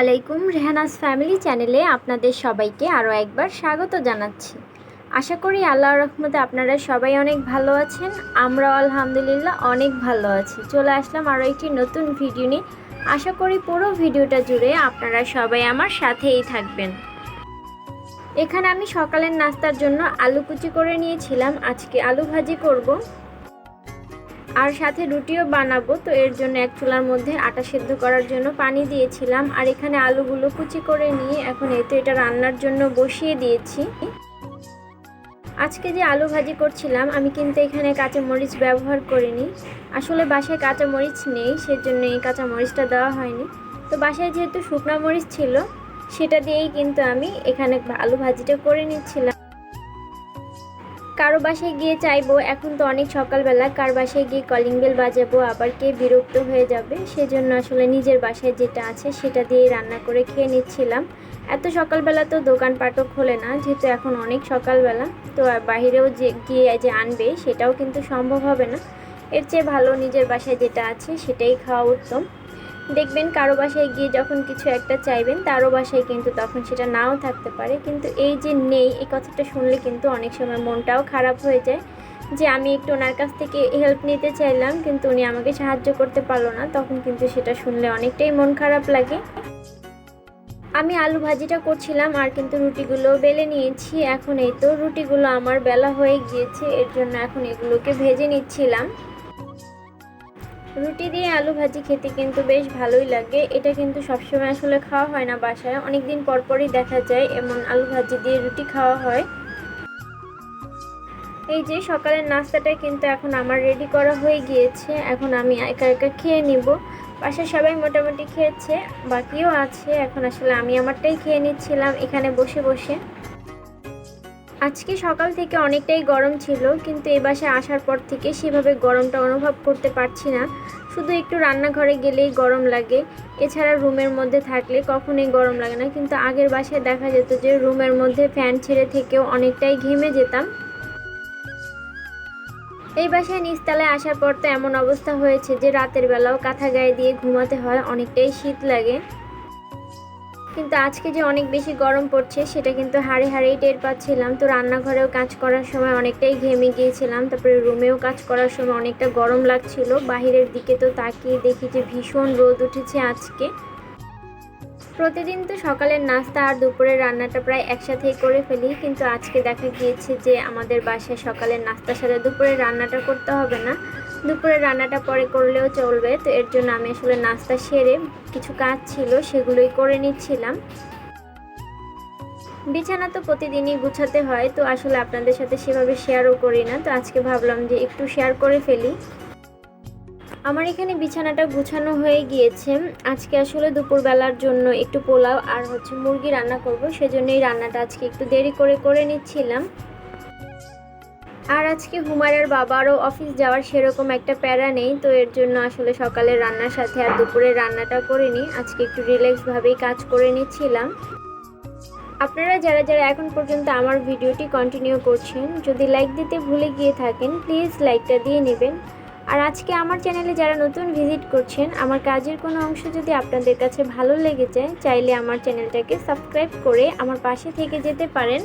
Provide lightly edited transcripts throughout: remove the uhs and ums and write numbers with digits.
আলাইকুম। রেহানাস ফ্যামিলি চ্যানেলে আপনাদের সবাইকে আরও একবার স্বাগত জানাচ্ছি। আশা করি আল্লাহর রহমতে আপনারা সবাই অনেক ভালো আছেন। আমরাও আলহামদুলিল্লাহ অনেক ভালো আছি। চলে আসলাম আরও একটি নতুন ভিডিও নিয়ে। আশা করি পুরো ভিডিওটা জুড়ে আপনারা সবাই আমার সাথেই থাকবেন। এখানে আমি সকালের নাস্তার জন্য আলু কুচি করে নিয়েছিলাম। আজকে আলু ভাজি করব আর সাথে রুটিও বানাবো। তো এর জন্য এক চুলার মধ্যে আটা সেদ্ধ করার জন্য পানি দিয়েছিলাম, আর এখানে আলুগুলো কুচি করে নিয়ে এখন এটা রান্নার জন্য বসিয়ে দিয়েছি। আজকে যে আলু ভাজি করছিলাম আমি কিন্তু এখানে কাঁচামরিচ ব্যবহার করিনি। আসলে বাসায় কাঁচামরিচ নেই, সেজন্য এই কাঁচামরিচটা দেওয়া হয়নি। তো বাসায় যেহেতু শুকনো মরিচ ছিল সেটা দিয়েই কিন্তু আমি এখানে আলু ভাজিটা করে নিচ্ছিলাম। কারো বাসায় গিয়ে চাইবো, এখন তো অনেক সকালবেলা, কার বাসায় গিয়ে কলিং বেল বাজাবো, আবার কে বিরক্ত হয়ে যাবে, সেজন্য আসলে নিজের বাসায় যেটা আছে সেটা দিয়েই রান্না করে খেয়ে নিচ্ছিলাম। এত সকালবেলা তো দোকানপাটও খোলে না, যেহেতু এখন অনেক সকালবেলা, তো বাহিরেও গিয়ে যে আনবে সেটাও কিন্তু সম্ভব হবে না। এর চেয়ে ভালো নিজের বাসায় যেটা আছে সেটাই খাওয়া উত্তম। দেখবেন কারো বাসায় গিয়ে যখন কিছু একটা চাইবেন তারও বাসায় কিন্তু তখন সেটা নাও থাকতে পারে, কিন্তু এই যে নেই এই কথাটা শুনলে কিন্তু অনেক সময় মনটাও খারাপ হয়ে যায় যে আমি একটু ওনার কাছ থেকে হেল্প নিতে চাইলাম কিন্তু উনি আমাকে সাহায্য করতে পারলো না, তখন কিন্তু সেটা শুনলে অনেকটাই মন খারাপ লাগে। আমি আলু ভাজিটা করছিলাম আর কিন্তু রুটিগুলো বেলে নিয়েছি। এখন এই তো রুটিগুলো আমার বেলা হয়ে গিয়েছে, এর জন্য এখন এগুলোকে ভেজে নিচ্ছিলাম। রুটি দিয়ে আলু ভাজি খেতে কিন্তু বেশ ভালোই লাগে। এটা কিন্তু সবসময় আসলে খাওয়া হয় না বাসায়, অনেকদিন পরপরই দেখা যায় এমন আলু ভাজি দিয়ে রুটি খাওয়া হয়। এই যে সকালের নাস্তাটা কিন্তু এখন আমার রেডি করা হয়ে গিয়েছে, এখন আমি একা একা খেয়ে নিব। বাসায় সবাই মোটামুটি খেয়েছে, বাকিও আছে, এখন আসলে আমি আমারটাই খেয়ে নিচ্ছিলাম এখানে বসে বসে। আজকে সকাল থেকে অনেকটাই গরম ছিল, কিন্তু এই বাসায় আসার পর থেকে সেভাবে গরমটা অনুভব করতে পারছি না। শুধু একটু রান্নাঘরে গেলেই গরম লাগে, এছাড়া রুমের মধ্যে থাকলে কখনোই গরম লাগে না। কিন্তু আগের বাসায় দেখা যেত যে রুমের মধ্যে ফ্যান ছেড়ে থেকেও অনেকটাই ঘেমে যেতাম। এই বাসায় নিচতলায় আসার পর তো এমন অবস্থা হয়েছে যে রাতের বেলাও কাঁথা গায়ে দিয়ে ঘুমাতে হয়, অনেকটাই শীত লাগে। কিন্তু আজকে যে অনেক বেশি গরম পড়ছে সেটা কিন্তু হাড়ে হাড়েই টের পাচ্ছিলাম। তো রান্নাঘরেও কাজ করার সময় অনেকটাই ঘেমে গিয়েছিলাম, তারপরে রুমেও কাজ করার সময় অনেকটা গরম লাগছিল। বাহিরের দিকে তো তাকিয়ে দেখি যে ভীষণ রোদ উঠেছে আজকে। প্রতিদিন তো সকালের নাস্তা আর দুপুরের রান্নাটা প্রায় একসাথেই করে ফেলি, কিন্তু আজকে দেখা গিয়েছে যে আমাদের বাসায় সকালের নাস্তার সাথে দুপুরের রান্নাটা করতে হবে না, দুপুরের রান্নাটা পরে করলেও চলবে। তো এর জন্য আমি আসলে নাস্তা সেরে কিছু কাজ ছিল সেগুলোই করে নিচ্ছিলাম। বিছানা তো প্রতিদিনই গুছাতে হয়, তো আসলে আপনাদের সাথে সেভাবে শেয়ারও করি না, তো আজকে ভাবলাম যে একটু শেয়ার করে ফেলি। আমার এখানে বিছানাটা গুছানো হয়ে গিয়েছে। আজকে আসলে দুপুরবেলার জন্য একটু পোলাও আর মুরগি রান্না করব, সেজন্যই রান্নাটা আজকে একটু দেরি করে করে নিচ্ছিলাম। আর আজকে হুমায়রার বাবারও অফিস যাওয়ার সেরকম একটা প্যারা নেই, তো এর জন্য আসলে সকালের রান্নার সাথে আর দুপুরের রান্নাটা করিনি, আজকে একটু রিল্যাক্সভাবেই কাজ করে নিচ্ছিলাম। আপনারা যারা যারা এখন পর্যন্ত আমার ভিডিওটি কন্টিনিউ করছেন, যদি লাইক দিতে ভুলে গিয়ে থাকেন প্লিজ লাইকটা দিয়ে নেবেন। আর আজকে আমার চ্যানেলে যারা নতুন ভিজিট করছেন, আমার কাজের কোনো অংশ যদি আপনাদের কাছে ভালো লেগে যায়, চাইলে আমার চ্যানেলটাকে সাবস্ক্রাইব করে আমার পাশে থেকে যেতে পারেন।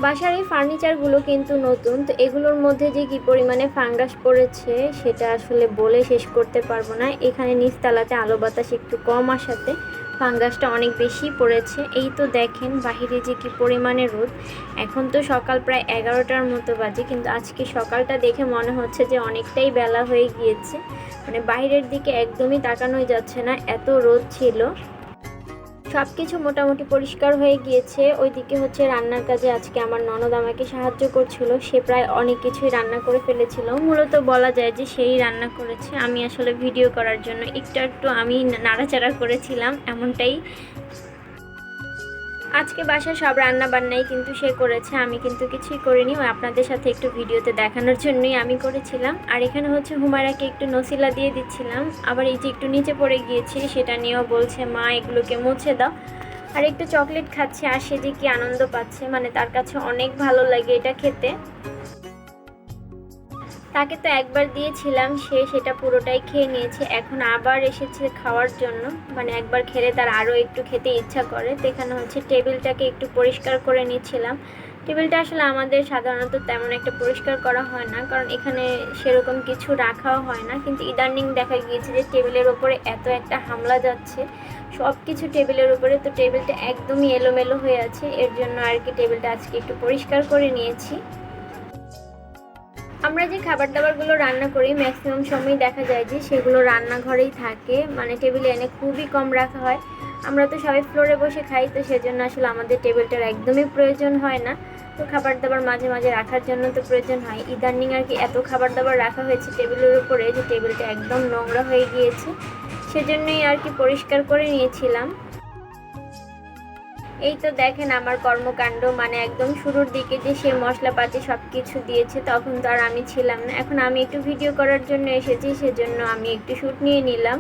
বাসার এই ফার্নিচারগুলো কিন্তু নতুন, তো এগুলোর মধ্যে যে কী পরিমাণে ফাঙ্গাস পড়েছে সেটা আসলে বলে শেষ করতে পারবো না। এখানে নিচতলাতে আলো বাতাস একটু কম আসাতে ফাঙ্গাসটা অনেক বেশি পড়েছে। এই তো দেখেন বাহিরে যে কী পরিমাণে রোদ, এখন তো সকাল প্রায় 11টার মতো বাজে, কিন্তু আজকে সকালটা দেখে মনে হচ্ছে যে অনেকটাই বেলা হয়ে গিয়েছে, মানে বাইরের দিকে একদমই তাকানোই যাচ্ছে না, এত রোদ ছিল। সব কিছু মোটামুটি পরিষ্কার হয়ে গিয়েছে। ওইদিকে রান্নার কাজে আজকে আমার ননদ আমাকে সাহায্য করছিল, সে প্রায় অনেক কিছুই রান্না করে ফেলেছিল, মূলত বলা যায় যে সেই রান্না করেছে, আমি আসলে ভিডিও করার জন্য একটু একটু আমি নাড়াচাড়া করেছিলাম, এমনটাই। আজকে বাসার সব রান্না বান্নাই কিন্তু সে করেছে, আমি কিন্তু কিছুই করিনি, ওই আপনাদের সাথে একটু ভিডিওতে দেখানোর জন্যই আমি করেছিলাম। আর এখানে হুমায়রাকে একটু নসিলা দিয়ে দিচ্ছিলাম, আবার এই যে একটু নিচে পড়ে গিয়েছি সেটা নিয়েও বলছে মা এগুলোকে মুছে দাও। আর একটু চকলেট খাচ্ছে, আর সে যে কি আনন্দ পাচ্ছে, মানে তার কাছে অনেক ভালো লাগে এটা খেতে। তাকে তো একবার দিয়েছিলাম, সেটা পুরোটাই খেয়ে নিয়েছে। এখন আবার এসেছে খাওয়ার জন্য, মানে একবার খেলে তার আরও একটু খেতে ইচ্ছা করে। তো এখানে হচ্ছে টেবিলটাকে একটু পরিষ্কার করে নিচ্ছিলাম। টেবিলটা আসলে আমাদের সাধারণত তেমন একটা পরিষ্কার করা হয় না, কারণ এখানে সেরকম কিছু রাখাও হয় না। কিন্তু ইদানিং দেখা গিয়েছে যে টেবিলের ওপরে এত একটা হামলা যাচ্ছে, সব কিছু টেবিলের উপরে। তো টেবিলটা একদমই এলোমেলো হয়ে আছে, এর জন্য আর কি টেবিলটা আজকে একটু পরিষ্কার করে নিয়েছি। আমরা যে খাবার দাবারগুলো রান্না করি ম্যাক্সিমাম সময় দেখা যায় যে সেগুলো রান্নাঘরেই থাকে, মানে টেবিলে এনে খুবই কম রাখা হয়। আমরা তো সবাই ফ্লোরে বসে খাই, তো সেজন্য আসলে আমাদের টেবিলটার একদমই প্রয়োজন হয় না। তো খাবার দাবার মাঝে মাঝে রাখার জন্য তো প্রয়োজন হয়। ইদানিং আর কি এত খাবার দাবার রাখা হয়েছে টেবিলের উপরে যে টেবিলটা একদম নোংরা হয়ে গিয়েছে, সেজন্যই আর কি পরিষ্কার করে নিয়েছিলাম। এই তো দেখেন আমার কর্মকাণ্ড, মানে একদম শুরুর দিকে যে সে মশলাপাতি সব কিছু দিয়েছে তখন তো আর আমি ছিলাম না। এখন আমি একটু ভিডিও করার জন্য এসেছি, সেজন্য আমি একটু শ্যুট নিয়ে নিলাম।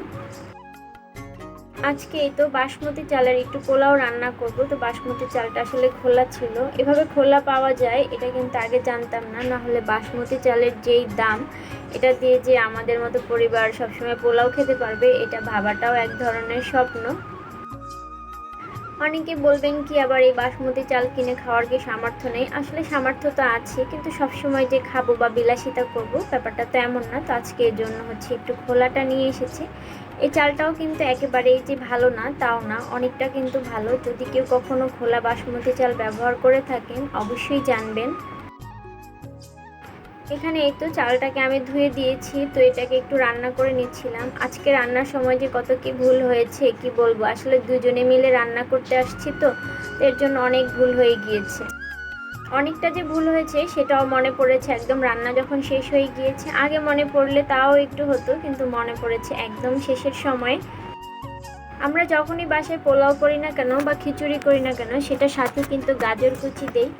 আজকে এই তো বাসমতি চালের একটু পোলাও রান্না করব। তো বাসমতি চালটা আসলে খোলা ছিল, এভাবে খোলা পাওয়া যায় এটা কিন্তু আগে জানতাম না। না হলে বাসমতি চালের যেই দাম, এটা দিয়ে যে আমাদের মতো পরিবার সবসময় পোলাও খেতে পারবে এটা ভাবাটাও এক ধরনের স্বপ্ন। অনেকে বলবেন কি আবার এই বাসমতি চাল কিনে খাওয়ার কি সামর্থ্য নেই? আসলে সামর্থ্য তো আছে, কিন্তু সবসময় যে খাবো বা বিলাসিতা করব ব্যাপারটা তো এমন না। তো আজকে এর জন্য হচ্ছে একটু খোলাটা নিয়ে এসেছি। এই চালটাও কিন্তু একেবারেই যে ভালো না তাও না, অনেকটা কিন্তু ভালো। যদি কেউ কখনো খোলা বাসমতি চাল ব্যবহার করে থাকেন অবশ্যই জানবেন। এখানে এই তো চালটাকে আমি ধুয়ে দিয়েছি, তো এটাকে একটু রান্না করে নিচ্ছিলাম। আজকে রান্নার সময় যে কত কি ভুল হয়েছে কি বলবো, আসলে দুজনে মিলে রান্না করতে আসছি তো এর জন্য অনেক ভুল হয়ে গিয়েছে। অনেকটা যে ভুল হয়েছে সেটাও মনে পড়েছে একদম রান্না যখন শেষ হয়ে গিয়েছে। আগে মনে পড়লে তাও একটু হতো, কিন্তু মনে পড়েছে একদম শেষের সময়। আমরা যখনই বাসায় পোলাও করি না কেন বা খিচুড়ি করি না কেন সেটার সাথে কিন্তু গাজর কুচি দেই।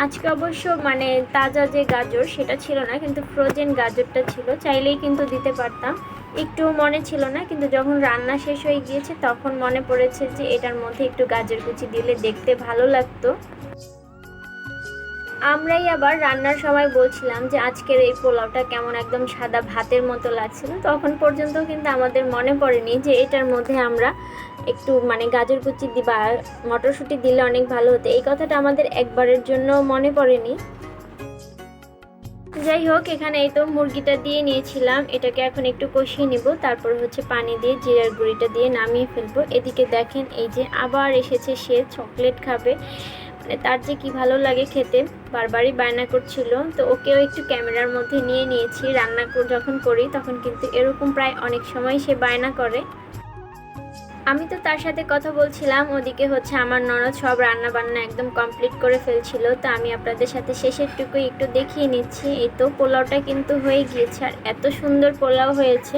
আজকে অবশ্য মানে তাজা যে গাজর সেটা ছিল না, কিন্তু ফ্রোজেন গাজরটা ছিল, চাইলেই কিন্তু দিতে পারতাম। একটু মনে ছিল না, কিন্তু যখন রান্না শেষ হয়ে গিয়েছে তখন মনে পড়েছে যে এটার মধ্যে একটু গাজর কুচি দিলে দেখতে ভালো লাগতো। আমরাই আবার রান্নার সময় বলছিলাম যে আজকের এই পোলাওটা কেমন একদম সাদা ভাতের মতো লাগছিল, তখন পর্যন্ত কিন্তু আমাদের মনে পড়েনি যে এটার মধ্যে আমরা একটু মানে গাজর কুচি বা মটরশুঁটি দিলে অনেক ভালো হতো। এই কথাটা আমাদের একবারের জন্য মনে পড়েনি। যাই হোক, এখানে এই তো মুরগিটা দিয়ে নিয়েছিলাম, এটাকে এখন একটু কষিয়ে নিব, তারপর হচ্ছে পানি দিয়ে জিরার গুঁড়িটা দিয়ে নামিয়ে ফেলবো। এদিকে দেখেন এই যে আবার এসেছে, সে চকলেট খাবে, মানে তার যে কি ভালো লাগে খেতে, বারবারই বায়না করছিল। তো ওকেও একটু ক্যামেরার মধ্যে নিয়ে নিয়েছি। রান্না যখন করি তখন কিন্তু এরকম প্রায় অনেক সময় সে বায়না করে। আমি তো তার সাথে কথা বলছিলাম, ওদিকে হচ্ছে আমার ননদ সব রান্না বান্না একদম কমপ্লিট করে ফেলছিল। তো আমি আপনাদের সাথে শেষেরটুকু একটু দেখিয়ে নিচ্ছি। এই তো পোলাওটা কিন্তু হয়ে গিয়েছে, আর এত সুন্দর পোলাও হয়েছে,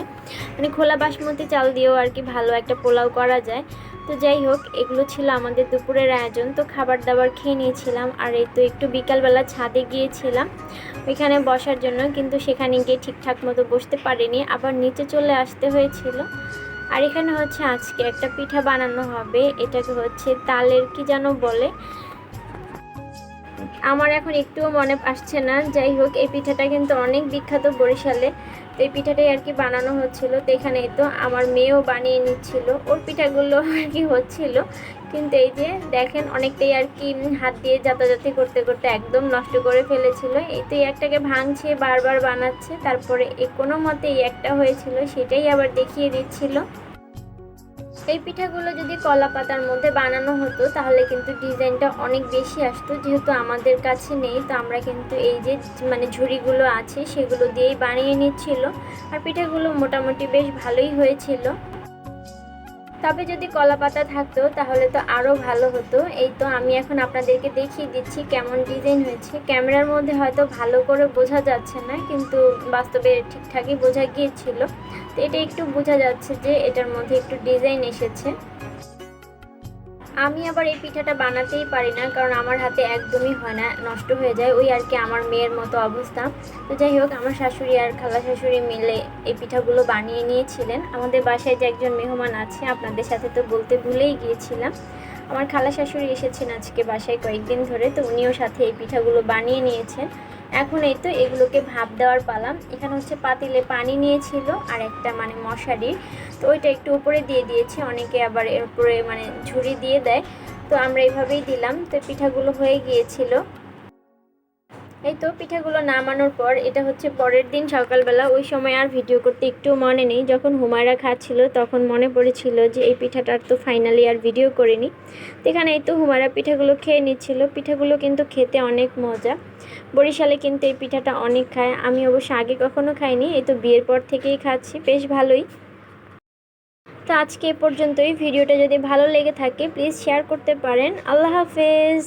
মানে খোলা বাসমতি চাল দিয়েও আর কি ভালো একটা পোলাও করা যায়। তো যাই হোক, এগুলো ছিল আমাদের দুপুরের আয়োজন। তো খাবার দাবার খেয়ে নিয়েছিলাম, আর এই তো একটু বিকালবেলা ছাদে গিয়েছিলাম ওইখানে বসার জন্য, কিন্তু সেখানে গিয়ে ঠিকঠাক মতো বসতে পারিনি, আবার নিচে চলে আসতে হয়েছিল। আর এখানে হচ্ছে আজকে একটা পিঠা বানানো হবে, এটাকে হচ্ছে তালের কি যেন বলে, আমার এখন একটুও মনে আসছে না। যাই হোক, এই পিঠাটা কিন্তু অনেক বিখ্যাত বরিশালে। তো এই পিঠাটাই আর কি বানানো হচ্ছিল। তো এখানে তো আমার মেয়েও বানিয়ে নিচ্ছিল, ওর পিঠাগুলো আর কি হচ্ছিল, কিন্তু এই যে দেখেন অনেকটাই আর কি হাত দিয়ে যাতাযাতি করতে করতে একদম নষ্ট করে ফেলেছিল। এই তো এই একটাকে ভাঙছে, বারবার বানাচ্ছে, তারপরে কোনো মতে এই একটা হয়েছিল সেটাই আবার দেখিয়ে দিচ্ছিল। এই পিঠাগুলো যদি কলা পাতার মধ্যে বানানো হতো তাহলে কিন্তু ডিজাইনটা অনেক বেশি আসতো, যেহেতু আমাদের কাছে নেই। তো আমরা কিন্তু এই যে মানে ঝুড়িগুলো আছে সেগুলো দিয়েই বানিয়ে নিচ্ছিল, আর পিঠাগুলো মোটামুটি বেশ ভালোই হয়েছিল। তবে যদি কলা পাতা থাকতো তাহলে তো আরও ভালো হতো। এই তো আমি এখন আপনাদেরকে দেখিয়ে দিচ্ছি কেমন ডিজাইন হয়েছে। ক্যামেরার মধ্যে হয়তো ভালো করে বোঝা যাচ্ছে না, কিন্তু বাস্তবে ঠিকঠাকই বোঝা গিয়েছিল। তো এটা একটু বোঝা যাচ্ছে যে এটার মধ্যে একটু ডিজাইন এসেছে। আমি আবার এই পিঠাটা বানাতেই পারি না, কারণ আমার হাতে একদমই হয় না, নষ্ট হয়ে যায়, ওই আর কি আমার মেয়ের মতো অবস্থা। তো যাই হোক, আমার শাশুড়ি আর খালা শাশুড়ি মিলে এই পিঠাগুলো বানিয়ে নিয়েছিলেন। আমাদের বাসায় যে একজন মেহমান আছে, আপনাদের সাথে তো বলতে ভুলেই গিয়েছিলাম, আমার খালা শাশুড়ি এসেছেন আজকে বাসায় কয়েকদিন ধরে, তো উনিও সাথে এই পিঠাগুলো বানিয়ে নিয়েছেন। এখন এই তো এগুলোকে ভাপ দেওয়ার পালাম। এখানে হচ্ছে পাতিলে পানি নিয়েছিল আর একটা মানে মশারির, তো ওইটা একটু উপরে দিয়ে দিয়েছি। অনেকে আবার এর উপরে মানে ঝুড়ি দিয়ে দেয়, তো আমরা এইভাবেই দিলাম। তো পিঠাগুলো হয়ে গিয়েছিল। এই তো পিঠাগুলো নামানোর পর এটা হচ্ছে পরের দিন সকালবেলা। ওই সময় আর ভিডিও করতে একটু মনে নেই, যখন হুমায়রা খাচ্ছিল তখন মনে পড়েছিল যে এই পিঠাটার তো ফাইনালি আর ভিডিও করিনি। তো এখানে এই তো হুমায়রা পিঠাগুলো খেয়ে নিচ্ছিল। পিঠাগুলো কিন্তু খেতে অনেক মজা। বরিশালে কিন্তু এই পিঠাটা অনেক খায়, আমি অবশ্য আগে কখনো খাইনি, এই তো বিয়ের পর থেকেই খাচ্ছি, বেশ ভালোই। তো আজকে এ পর্যন্তই। ভিডিওটা যদি ভালো লেগে থাকে প্লিজ শেয়ার করতে পারেন। আল্লাহ হাফেজ।